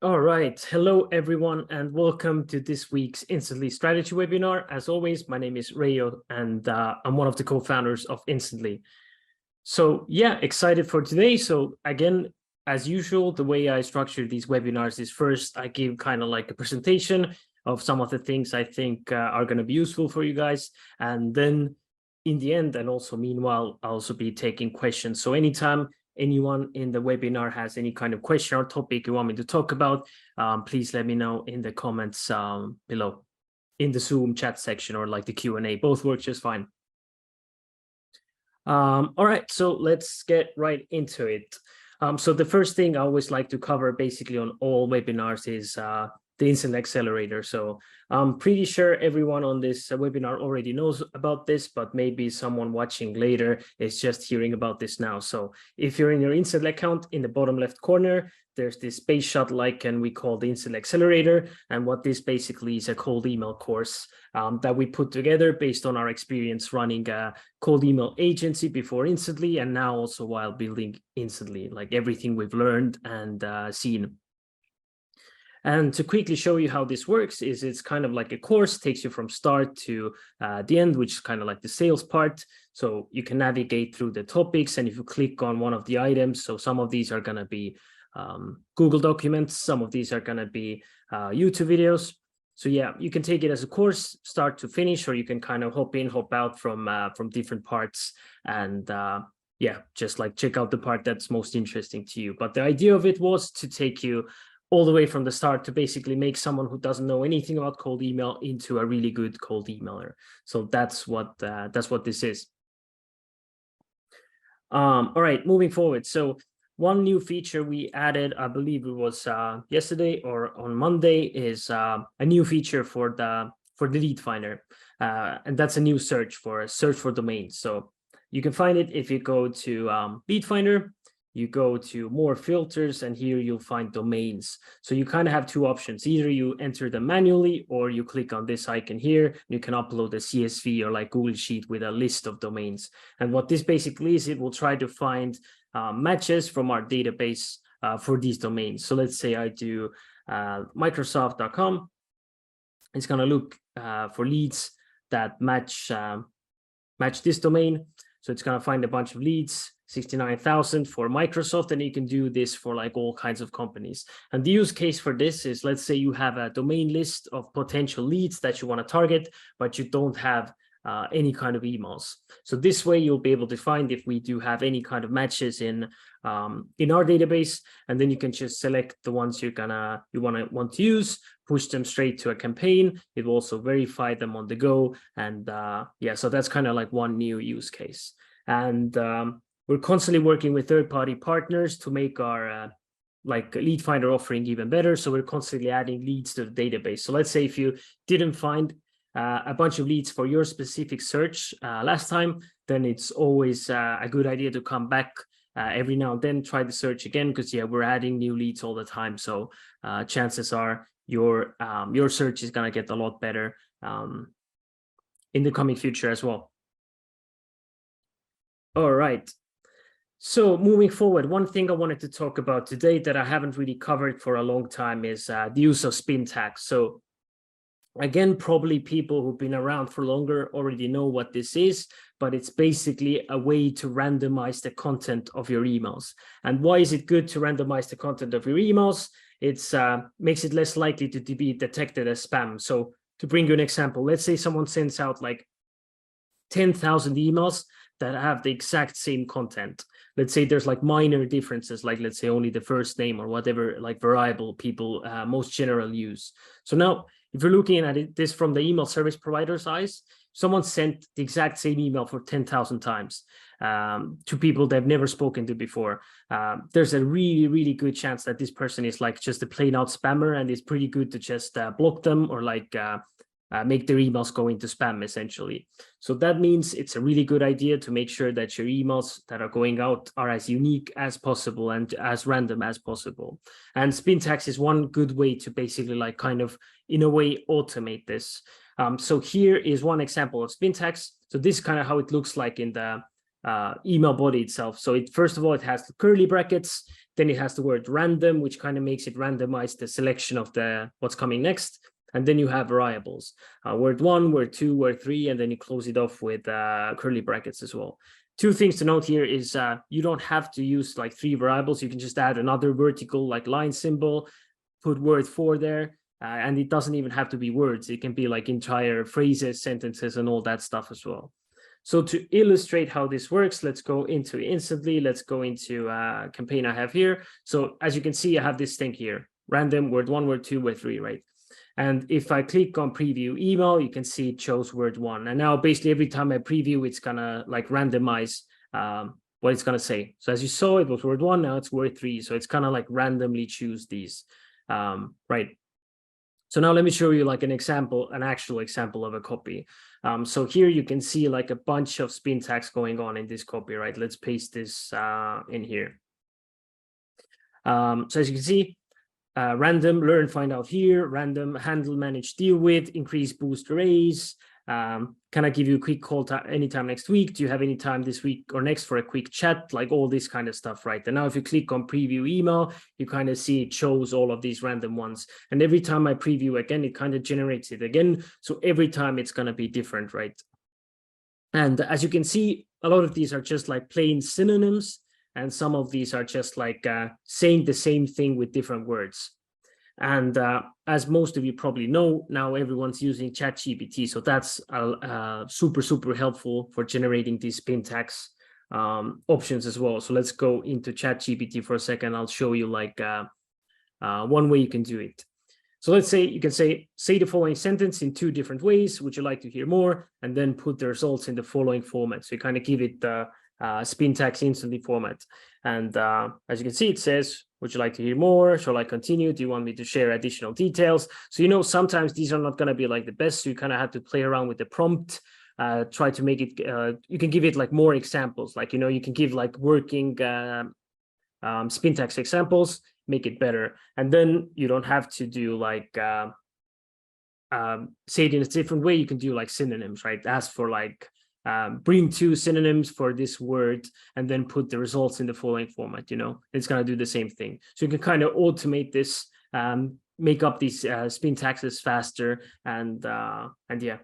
All right. Hello, everyone, and welcome to this week's Instantly Strategy webinar. As always, my name is Rayo, and I'm one of the co-founders of Instantly. So yeah, excited for today. So again, as usual, the way I structure these webinars is first, I give kind of like a presentation of some of the things I think are going to be useful for you guys. And then in the end, and also meanwhile, I'll also be taking questions. So anytime anyone in the webinar has any kind of question or topic you want me to talk about, please let me know in the comments below in the Zoom chat section or like the Q&A. Both work just fine. All right, so let's get right into it. So the first thing I always like to cover basically on all webinars is the Instant Accelerator. So I'm pretty sure everyone on this webinar already knows about this, but maybe someone watching later is just hearing about this now. So if you're in your Instant account, in the bottom left corner, there's this space shuttle icon we call the Instant Accelerator. And what this basically is a cold email course that we put together based on our experience running a cold email agency before Instantly, and now also while building Instantly, like everything we've learned and seen. And to quickly show you how this works is it's kind of like a course, takes you from start to the end, which is kind of like the sales part. So you can navigate through the topics, and if you click on one of the items, so some of these are going to be Google documents, some of these are going to be YouTube videos. So yeah, you can take it as a course, start to finish, or you can kind of hop in, hop out from different parts, and yeah, just like check out the part that's most interesting to you. But the idea of it was to take you all the way from the start to basically make someone who doesn't know anything about cold email into a really good cold emailer. So that's what this is. All right, moving forward. So one new feature we added, I believe it was yesterday or on Monday, is a new feature for the lead finder, and that's a new search for domains. So you can find it if you go to lead finder. You go to more filters, and here you'll find domains. So you kind of have two options. Either you enter them manually, or you click on this icon here. You can upload a CSV or like Google Sheet with a list of domains. And what this basically is, it will try to find matches from our database for these domains. So let's say I do Microsoft.com. It's going to look for leads that match this domain. So it's going to find a bunch of leads, 69,000 for Microsoft, and you can do this for like all kinds of companies. And the use case for this is, let's say you have a domain list of potential leads that you want to target, but you don't have any kind of emails. So this way you'll be able to find if we do have any kind of matches in our database, and then you can just select the ones you want to use, push them straight to a campaign. It will also verify them on the go, and yeah, so that's kind of like one new use case. And we're constantly working with third-party partners to make our like lead finder offering even better. So we're constantly adding leads to the database. So let's say if you didn't find a bunch of leads for your specific search last time, then it's always a good idea to come back every now and then, try the search again, because yeah, we're adding new leads all the time. So chances are your search is going to get a lot better in the coming future as well. All right. So moving forward, one thing I wanted to talk about today that I haven't really covered for a long time is the use of Spintax. So again, probably people who've been around for longer already know what this is, but it's basically a way to randomize the content of your emails. And why is it good to randomize the content of your emails? It's makes it less likely to be detected as spam. So to bring you an example, let's say someone sends out like 10,000 emails that have the exact same content. Let's say there's like minor differences, like let's say only the first name or whatever like variable people most generally use. So now if you're looking at this from the email service provider's eyes, someone sent the exact same email for 10,000 times to people they've never spoken to before. There's a really, really good chance that this person is like just a plain out spammer, and it's pretty good to just block them or like make their emails go into spam essentially. So that means it's a really good idea to make sure that your emails that are going out are as unique as possible and as random as possible. And Spintax is one good way to basically like kind of in a way automate this. So here is one example of Spintax. So this is kind of how it looks like in the email body itself. So first of all, it has the curly brackets. Then it has the word random, which kind of makes it randomize the selection of what's coming next. And then you have variables, word 1, word 2, word 3, and then you close it off with curly brackets as well. Two things to note here is you don't have to use like 3 variables. You can just add another vertical like line symbol, put word 4 there, and it doesn't even have to be words. It can be like entire phrases, sentences, and all that stuff as well. So to illustrate how this works, let's go into it instantly. Let's go into campaign I have here. So as you can see, I have this thing here, random, word 1, word 2, word 3, right? And if I click on preview email, you can see it shows word 1. And now basically every time I preview, it's gonna like randomize what it's gonna say. So as you saw, it was word 1, now it's word 3. So it's kind of like randomly choose these, right? So now let me show you like an example, an actual example of a copy. So here you can see like a bunch of Spintax going on in this copy, right? Let's paste this in here. So as you can see, random, learn, find out here, random, handle, manage, deal with, increase, boost, raise. Can I give you a quick call anytime next week? Do you have any time this week or next for a quick chat? Like all this kind of stuff, right? And now if you click on preview email, you kind of see it shows all of these random ones. And every time I preview again, it kind of generates it again. So every time it's going to be different, right? And as you can see, a lot of these are just like plain synonyms. And some of these are just like saying the same thing with different words. And as most of you probably know, now everyone's using ChatGPT. So that's super, super helpful for generating these Spintax options as well. So let's go into ChatGPT for a second. I'll show you like one way you can do it. So let's say you can say the following sentence in 2 different ways. Would you like to hear more? And then put the results in the following format. So you kind of give it the Spintax instantly format. And as you can see, it says, would you like to hear more? Shall I continue? Do you want me to share additional details? So, you know, sometimes these are not going to be like the best. So you kind of have to play around with the prompt, try to make it, you can give it like more examples. Like, you know, you can give like working Spintax examples, make it better. And then you don't have to do like, say it in a different way. You can do like synonyms, right? Ask for like, bring 2 synonyms for this word and then put the results in the following format. You know, it's going to do the same thing. So you can kind of automate this, make up these Spintaxes faster, and yeah.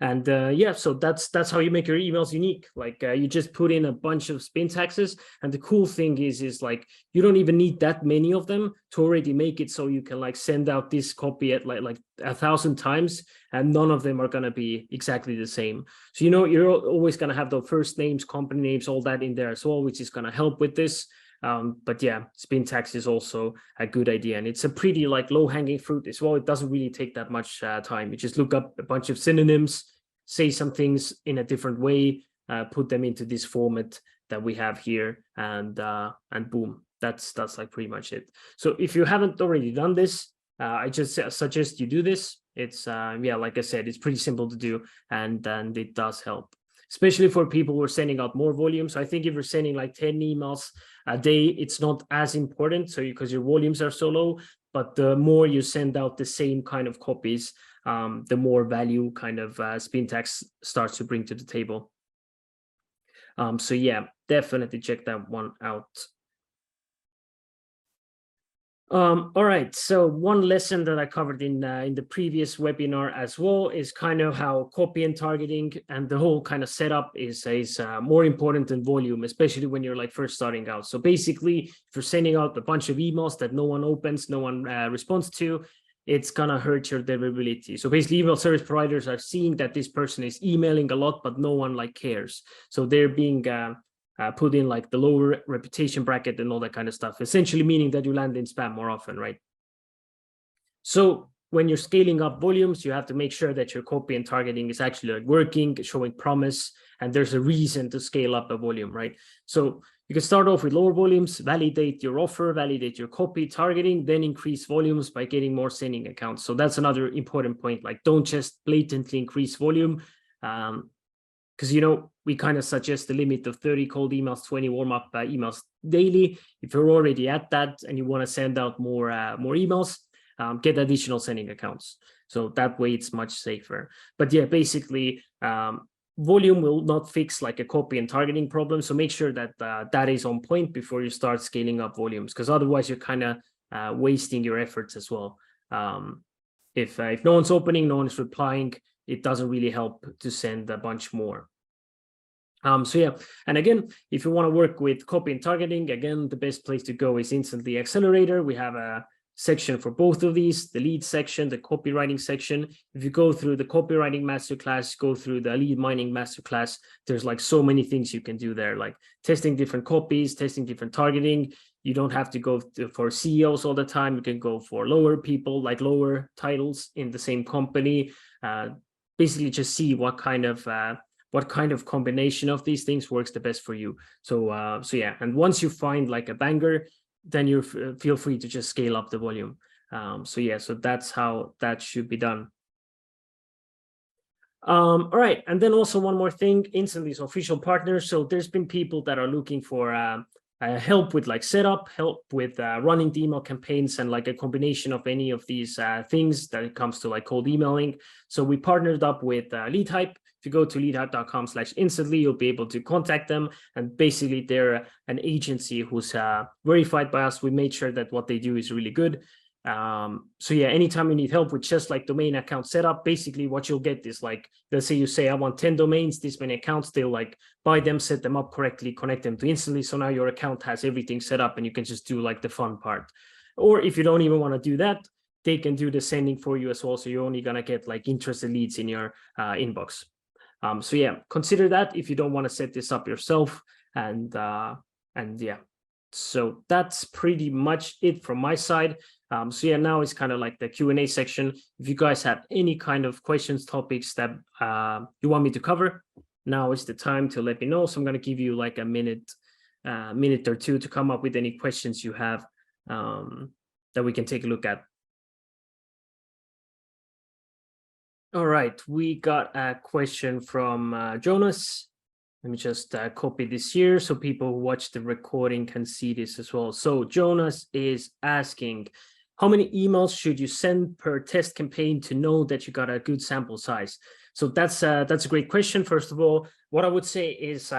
And yeah, so that's how you make your emails unique. Like you just put in a bunch of Spintaxes, and the cool thing is like you don't even need that many of them to already make it so you can like send out this copy at like 1,000 times, and none of them are going to be exactly the same. So you know you're always going to have the first names, company names, all that in there as well, which is going to help with this. But yeah, Spintax is also a good idea, and it's a pretty like low-hanging fruit as well. It doesn't really take that much time. You just look up a bunch of synonyms, say some things in a different way, put them into this format that we have here, and boom, that's like pretty much it. So if you haven't already done this, I just suggest you do this. It's yeah, like I said, it's pretty simple to do, and it does help, especially for people who are sending out more volume. So I think if you're sending like 10 emails a day, it's not as important. So because your volumes are so low, but the more you send out the same kind of copies, the more value kind of Spintax starts to bring to the table. So yeah, definitely check that one out. All right, so one lesson that I covered in the previous webinar as well is kind of how copy and targeting and the whole kind of setup is more important than volume, especially when you're like first starting out. So basically, if you're sending out a bunch of emails that no one opens, no one responds to, it's gonna hurt your deliverability. So basically, email service providers are seeing that this person is emailing a lot, but no one like cares. So they're being put in like the lower reputation bracket and all that kind of stuff, essentially meaning that you land in spam more often, right? So when you're scaling up volumes, you have to make sure that your copy and targeting is actually like working, showing promise, and there's a reason to scale up a volume, right? So you can start off with lower volumes, validate your offer, validate your copy targeting, then increase volumes by getting more sending accounts. So that's another important point. Like, don't just blatantly increase volume. Because, you know, we kind of suggest the limit of 30 cold emails, 20 warm-up emails daily. If you're already at that and you want to send out more emails, get additional sending accounts. So that way it's much safer. But yeah, basically, volume will not fix like a copy and targeting problem. So make sure that that is on point before you start scaling up volumes, because otherwise you're kind of wasting your efforts as well. If no one's opening, no one's replying, it doesn't really help to send a bunch more. So yeah, and again, if you want to work with copy and targeting, again, the best place to go is Instantly Accelerator. We have a section for both of these, the lead section, the copywriting section. If you go through the copywriting masterclass, go through the lead mining masterclass, there's like so many things you can do there, like testing different copies, testing different targeting. You don't have to go for CEOs all the time. You can go for lower people, like lower titles in the same company. Basically just see what kind of combination of these things works the best for you. So yeah, and once you find like a banger, then you feel free to just scale up the volume. So yeah, so that's how that should be done. All right, and then also one more thing, Instantly's official partner. So there's been people that are looking for help with like setup, help with running the email campaigns, and like a combination of any of these things that it comes to like cold emailing. So we partnered up with LeadHype. If you go to leadhype.com/instantly, you'll be able to contact them. And basically, they're an agency who's verified by us. We made sure that what they do is really good. So yeah, anytime you need help with just like domain account setup, basically what you'll get is like, let's say you say, I want 10 domains, this many accounts, they'll like buy them, set them up correctly, connect them to Instantly. So now your account has everything set up and you can just do like the fun part. Or if you don't even want to do that, they can do the sending for you as well. So you're only going to get like interested leads in your inbox. So yeah, consider that if you don't want to set this up yourself. And yeah, so that's pretty much it from my side. So yeah, now it's kind of like the Q&A section. If you guys have any kind of questions, topics that you want me to cover, now is the time to let me know. So I'm going to give you like a minute or two to come up with any questions you have that we can take a look at. All right, we got a question from Jonas. Let me just copy this here so people who watch the recording can see this as well. So Jonas is asking, how many emails should you send per test campaign to know that you got a good sample size? So that's a great question. First of all, what I would say is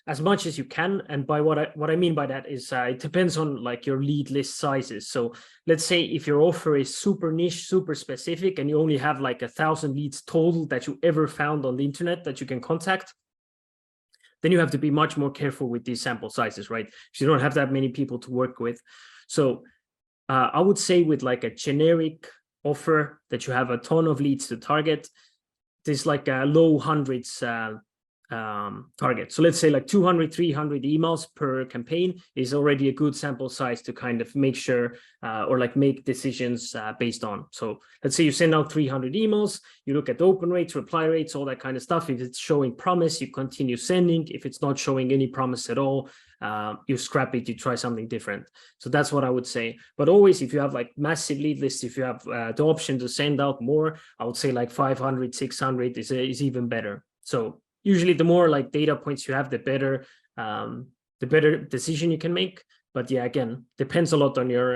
as much as you can. And by what I mean by that is it depends on like your lead list sizes. So let's say if your offer is super niche, super specific, and you only have like 1,000 leads total that you ever found on the internet that you can contact, then you have to be much more careful with these sample sizes, right? Because you don't have that many people to work with. So I would say with like a generic offer that you have a ton of leads to target, there's like a low hundreds target. So let's say like 200, 300 emails per campaign is already a good sample size to kind of make sure or like make decisions based on. So let's say you send out 300 emails, you look at the open rates, reply rates, all that kind of stuff. If it's showing promise, you continue sending. If it's not showing any promise at all, you scrap it, you try something different. So that's what I would say. But always, if you have like massive lead lists, if you have the option to send out more, I would say like 500, 600 is even better. So usually the more like data points you have, the better decision you can make. But yeah, again, depends a lot on your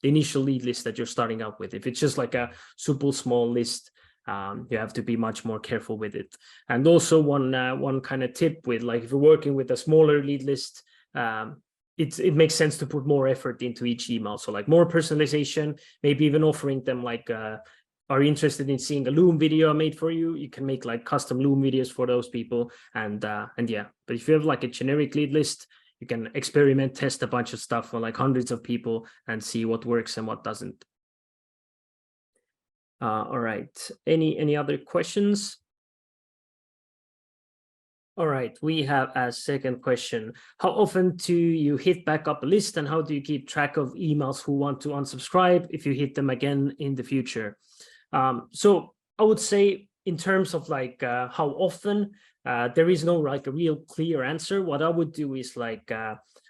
the initial lead list that you're starting out with. If it's just like a super small list, you have to be much more careful with it. And also one kind of tip with like if you're working with a smaller lead list, it makes sense to put more effort into each email. So like more personalization, maybe even offering them like are you interested in seeing a Loom video I made for you? You can make like custom Loom videos for those people. And yeah, but if you have like a generic lead list, you can experiment, test a bunch of stuff for like hundreds of people and see what works and what doesn't. All right, any other questions? All right, we have a second question. How often do you hit back up a list and how do you keep track of emails who want to unsubscribe if you hit them again in the future? So I would say in terms of like how often, there is no like a real clear answer. What I would do is like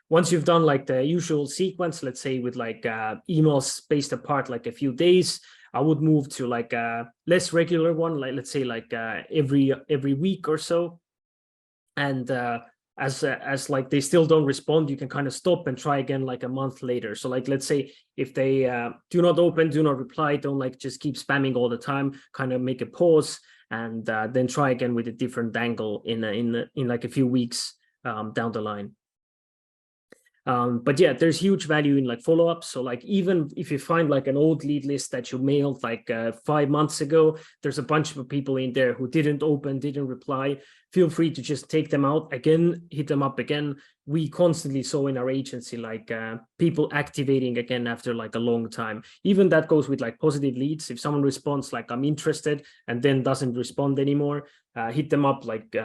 once you've done like the usual sequence, let's say with like emails spaced apart like a few days, I would move to like a less regular one, like let's say like every week or so. And as like they still don't respond, you can kind of stop and try again like a month later. So like let's say if they do not open, do not reply, don't like just keep spamming all the time, kind of make a pause and then try again with a different angle in like a few weeks down the line. But yeah, there's huge value in like follow-ups. So like even if you find like an old lead list that you mailed like 5 months ago, there's a bunch of people in there who didn't open, didn't reply. Feel free to just take them out again, hit them up again. We constantly saw in our agency like people activating again after like a long time. Even that goes with like positive leads. If someone responds like I'm interested and then doesn't respond anymore, hit them up like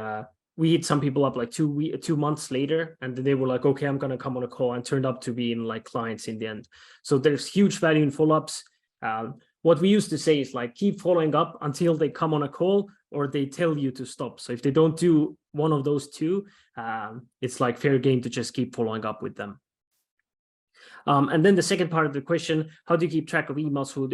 we hit some people up like 2 months later, and they were like, okay, I'm going to come on a call, and turned up to be in like clients in the end. So there's huge value in follow-ups. What we used to say is like, keep following up until they come on a call or they tell you to stop. So if they don't do one of those two, it's like fair game to just keep following up with them. And then the second part of the question, how do you keep track of emails who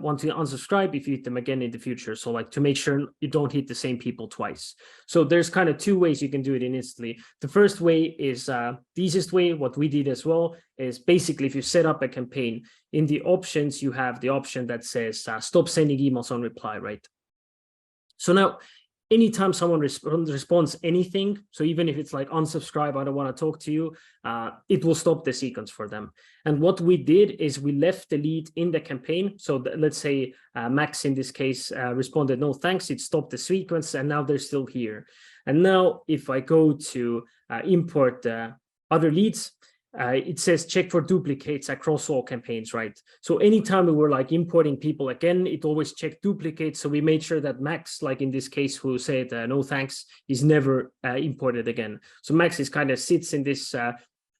want to unsubscribe if you hit them again in the future? So like to make sure you don't hit the same people twice. So there's kind of two ways you can do it instantly. The first way is the easiest way. What we did as well is basically if you set up a campaign, in the options, you have the option that says stop sending emails on reply, right? So now, anytime someone responds anything, so even if it's like unsubscribe, I don't want to talk to you, it will stop the sequence for them. And what we did is we left the lead in the campaign. So let's say Max in this case responded, no thanks, it stopped the sequence, and now they're still here. And now if I go to import other leads, it says check for duplicates across all campaigns, right? So anytime we were like importing people again, it always checked duplicates. So we made sure that Max, like in this case, who said no thanks, is never imported again. So Max is kind of sits in this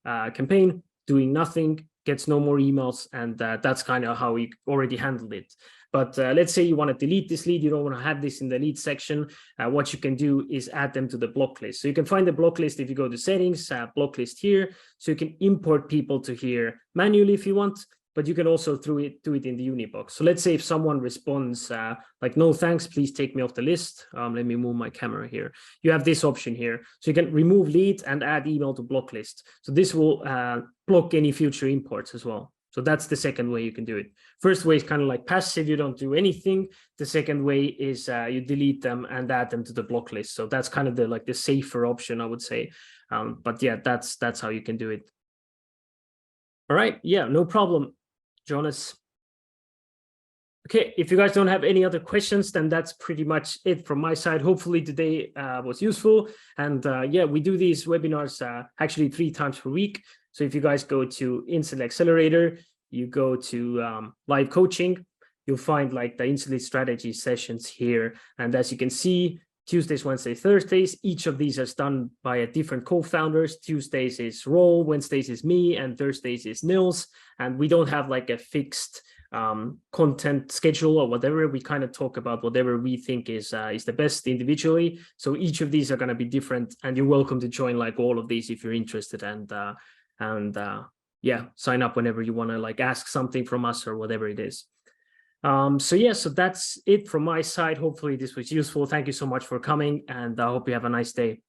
campaign doing nothing, gets no more emails, and that's kind of how we already handled it. But let's say you want to delete this lead, you don't want to have this in the lead section. What you can do is add them to the block list. So you can find the block list if you go to settings, block list here. So you can import people to here manually if you want, but you can also do it in the Unibox. So let's say if someone responds like, no thanks, please take me off the list. Let me move my camera here. You have this option here. So you can remove lead and add email to block list. So this will block any future imports as well. So that's the second way you can do it. First way is kind of like passive, you don't do anything. The second way is you delete them and add them to the block list. So that's kind of the safer option, I would say. But yeah, that's how you can do it. All right, yeah, no problem, Jonas. Okay, if you guys don't have any other questions, then that's pretty much it from my side. Hopefully today was useful. And yeah, we do these webinars actually 3 times per week. So if you guys go to Instant Accelerator, you go to live coaching, you'll find like the Instantly Strategy sessions here. And as you can see, Tuesdays, Wednesdays, Thursdays, each of these is done by a different co-founders. Tuesdays is Roll, Wednesdays is me, and Thursdays is Nils. And we don't have like a fixed content schedule or whatever. We kind of talk about whatever we think is the best individually. So each of these are going to be different, and you're welcome to join like all of these if you're interested, and yeah, sign up whenever you want to like ask something from us or whatever it is. So yeah, so that's it from my side. Hopefully this was useful. Thank you so much for coming, and I hope you have a nice day.